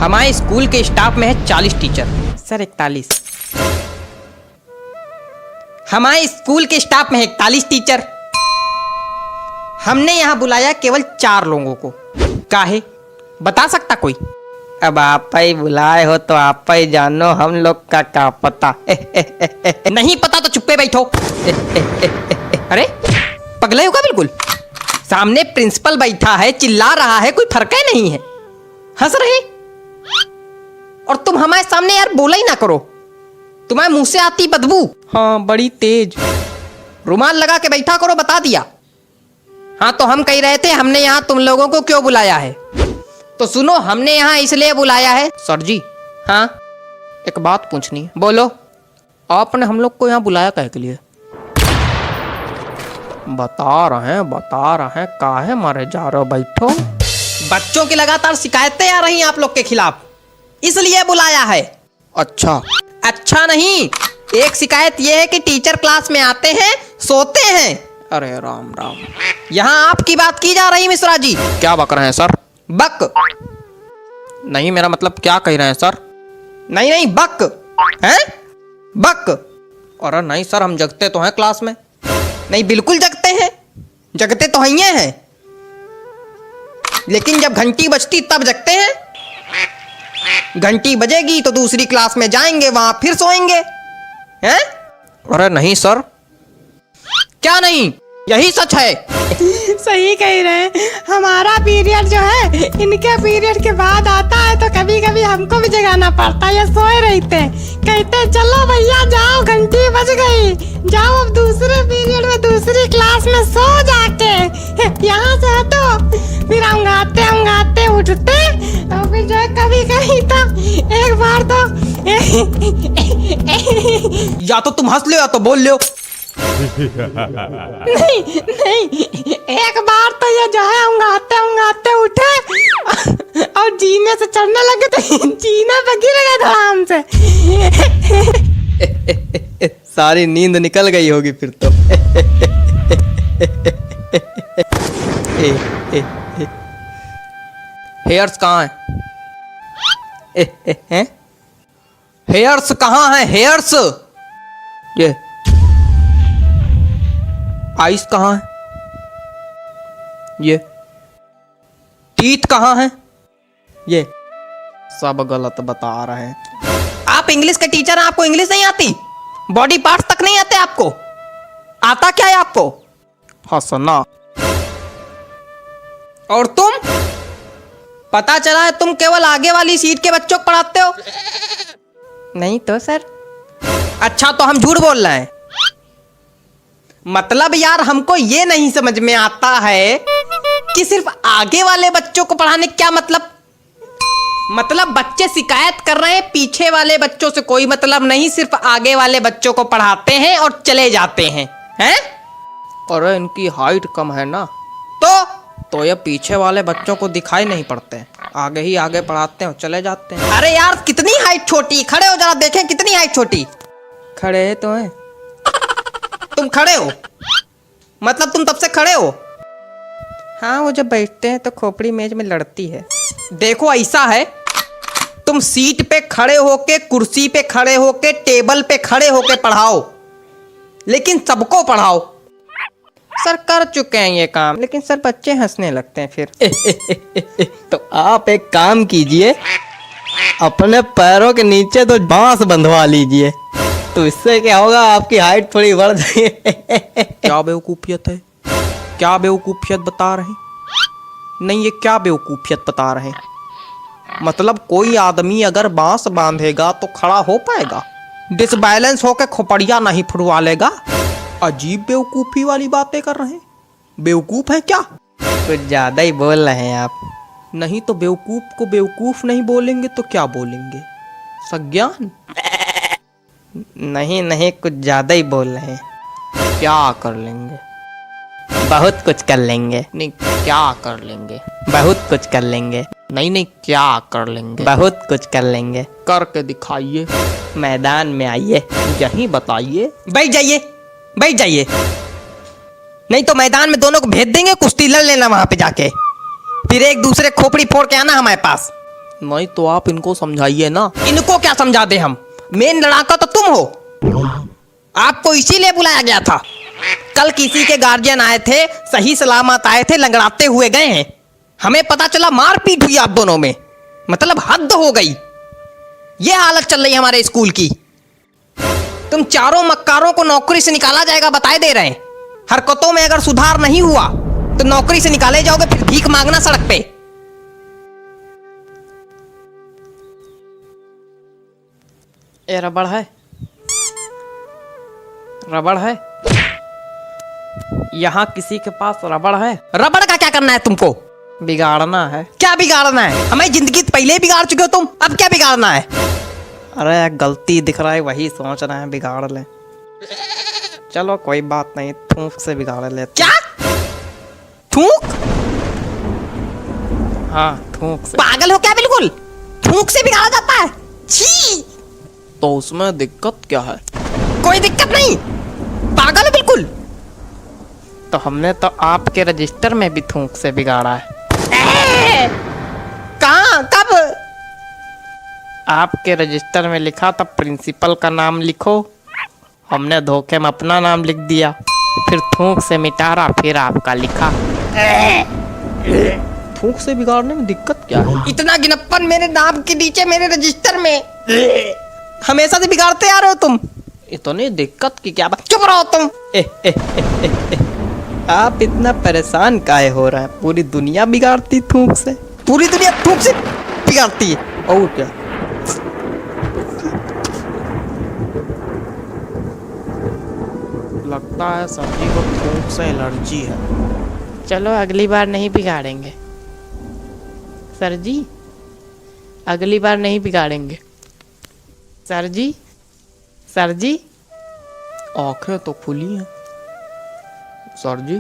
हमारे स्कूल के स्टाफ में है 40 टीचर। सर 41। हमारे स्कूल के स्टाफ में है 41 टीचर। हमने यहाँ बुलाया केवल 4 लोगों को। काहे बता सकता कोई? अब आप ही बुलाए हो तो आप ही जानो, हम लोग का क्या पता। नहीं पता तो चुप्पे बैठो। अरे पगले हो क्या बिल्कुल? सामने प्रिंसिपल बैठा है, चिल्ला रहा है, कोई फर्क ही नहीं है, हंस रहे। और तुम हमारे सामने यार बोला ही ना करो, तुम्हारे मुंह से आती बदबू। हाँ बड़ी तेज। रुमाल लगा के बैठा करो, बता दिया। हाँ तो हम कह रहे थे हमने यहाँ तुम लोगों को क्यों बुलाया है। तो सुनो, हमने यहाँ इसलिए बुलाया है। सर जी हाँ एक बात पूछनी है। बोलो। आपने हम लोग को यहाँ बुलाया काहे के लिए? बता रहे हैं काहे मारे जा रहे हो? बैठो। बच्चों की लगातार शिकायतें आ रही हैं आप लोग के खिलाफ, इसलिए बुलाया है। अच्छा नहीं, एक शिकायत यह है कि टीचर क्लास में आते हैं, सोते हैं। अरे राम राम, यहाँ आपकी बात की जा रही मिश्रा जी। क्या बक रहे हैं सर? बक नहीं, मेरा मतलब क्या कह रहे हैं सर? नहीं बक हैं, बक। अरे नहीं सर, हम जगते तो हैं क्लास में। नहीं बिल्कुल जगते हैं, जगते तो हैं, लेकिन जब घंटी बजती तब जगते हैं। घंटी बजेगी तो दूसरी क्लास में जाएंगे, वहां फिर सोएंगे हैं? अरे नहीं सर। क्या नहीं, यही सच है। सही कह रहे हैं। हमारा पीरियड जो है इनके पीरियड के बाद आता है, तो कभी कभी हमको भी जगाना पड़ता है। या सोए रहते कहते चलो भैया जाओ, घंटी बज गई, जाओ अब दूसरे पीरियड में दूसरी क्लास में सो जाके। यहाँ से हटो, फिर अंगाते उठते। और फिर जो है कभी कभी तो एक बार तो या तो तुम हंस लो या तो बोल लो। नहीं, एक बार तो ये जो है अंगाते उठे और जीने से चढ़ने लगे, तो जीने पे गिर गए धड़ाम से। सारी नींद निकल गई होगी फिर तो। हेयर्स कहाँ हैं? हेयर्स कहाँ हैं? हेयर्स ये आइस कहाँ है? ये टीथ कहाँ है? ये सब गलत बता रहे हैं। आप इंग्लिश के टीचर हैं, आपको इंग्लिश नहीं आती? बॉडी पार्ट्स तक नहीं आते आपको? आता क्या है आपको? हंसना। और तुम, पता चला है तुम केवल आगे वाली सीट के बच्चों को पढ़ाते हो। नहीं तो सर। अच्छा तो हम झूठ बोल रहे हैं? मतलब यार हमको ये नहीं समझ में आता है कि सिर्फ आगे वाले बच्चों को पढ़ाने क्या मतलब बच्चे शिकायत कर रहे हैं, पीछे वाले बच्चों से कोई मतलब नहीं, सिर्फ आगे वाले बच्चों को पढ़ाते हैं और चले जाते हैं। और इनकी हाइट कम है ना, तो ये पीछे वाले बच्चों को दिखाई नहीं पड़ते हैं, आगे ही आगे पढ़ाते हैं और चले जाते हैं। अरे यार कितनी हाइट छोटी, खड़े हो जरा देखें कितनी हाइट छोटी। खड़े तो हैं तुम? खड़े हो मतलब तुम तब से खड़े हो? हाँ वो जब बैठते हैं तो खोपड़ी मेज में लड़ती है। देखो ऐसा है, तुम सीट पे खड़े होके, कुर्सी पे खड़े होके, टेबल पे खड़े होके पढ़ाओ, लेकिन सबको पढ़ाओ। सर कर चुके हैं ये काम, लेकिन सर बच्चे हंसने लगते हैं फिर। तो आप एक काम कीजिए, अपने पैरों के नीचे तो बांस बंधवा लीजिए, तो इससे क्या होगा, आपकी हाइट थोड़ी बढ़ जाएगी। क्या बेवकूफियत है? क्या बेवकूफियत बता रहे हैं? नहीं ये क्या बेवकूफियत बता रहे हैं? मतलब कोई आदमी अगर बांस बांधेगा तो खड़ा हो पाएगा, डिसबैलेंस होकर खोपड़िया नहीं फुड़वा लेगा। अजीब बेवकूफी वाली बातें कर रहे हैं। बेवकूफ है क्या? कुछ ज्यादा ही बोल रहे हैं आप। नहीं तो बेवकूफ को बेवकूफ नहीं बोलेंगे तो क्या बोलेंगे? सज्ञान? नहीं कुछ ज्यादा ही बोल रहे हैं। क्या कर लेंगे? बहुत कुछ कर लेंगे। नहीं क्या कर लेंगे? बहुत कुछ कर लेंगे। नहीं क्या कर लेंगे? बहुत कुछ कर लेंगे। करके दिखाइए। मैदान में आइए, यहीं बताइए। बैठ जाइए। नहीं तो मैदान में दोनों को भेज देंगे, कुश्ती लड़ लेना वहां पे जाके, फिर एक दूसरे खोपड़ी फोड़ के आना हमारे पास। नहीं तो आप इनको समझाइए ना। इनको क्या समझा दे हम? मेन लड़ाका तो तुम हो। आपको इसीलिए बुलाया गया था। कल किसी के गार्जियन आए थे, सही सलामत आए थे, लंगड़ाते हुए गए हैं। हमें पता चला मारपीट हुई आप दोनों में। मतलब हद हो गई। ये हालत चल रही है हमारे स्कूल की। तुम चारों मक्कारों को नौकरी से निकाला जाएगा बताए दे रहे हैं। हरकतों में अगर सुधार नहीं हुआ तो नौकरी से निकाले जाओगे, फिर भीख मांगना सड़क पे। ये रबड़ है, रबड़ है। यहां किसी के पास रबड़ है? रबड़ का क्या करना है तुमको? बिगाड़ना है। क्या बिगाड़ना है? हमारी जिंदगी तो पहले ही बिगाड़ चुके हो तुम, अब क्या बिगाड़ना है? अरे गलती दिख रहा है वही सोच रहे हैं बिगाड़ ले। चलो कोई बात नहीं, थूक से बिगाड़ ले। क्या थूक? हाँ थूक से। पागल हो क्या बिल्कुल? थूक से बिगाड़ा जाता है? छी! तो उसमें दिक्कत क्या है? कोई दिक्कत नहीं, पागल हो बिल्कुल। तो हमने तो आपके रजिस्टर में भी थूक से बिगाड़ा है। कहाँ? कब? आपके रजिस्टर में लिखा था प्रिंसिपल का नाम लिखो, हमने धोखे में अपना नाम लिख दिया, फिर थूक से मिटारा, फिर आपका लिखा। थूक से बिगाड़ने में दिक्कत क्या है? इतना गिनप्पन मेरे नाम के नीचे मेरे रजिस्टर में। हमेशा से बिगाड़ते आ रहे हो तुम। इतनी दिक्कत की क्या बात? चुप रहो तुम। आप इतना परेशान काहे हो रहे हैं? पूरी दुनिया बिगाड़ती थूक से। पूरी दुनिया थूक से बिगाड़ती है और क्या? लगता है सभी को थूक से एलर्जी है। चलो अगली बार नहीं बिगाड़ेंगे सर जी, अगली बार नहीं बिगाड़ेंगे सर जी। सर जी आंखें तो खुली हैं सर जी।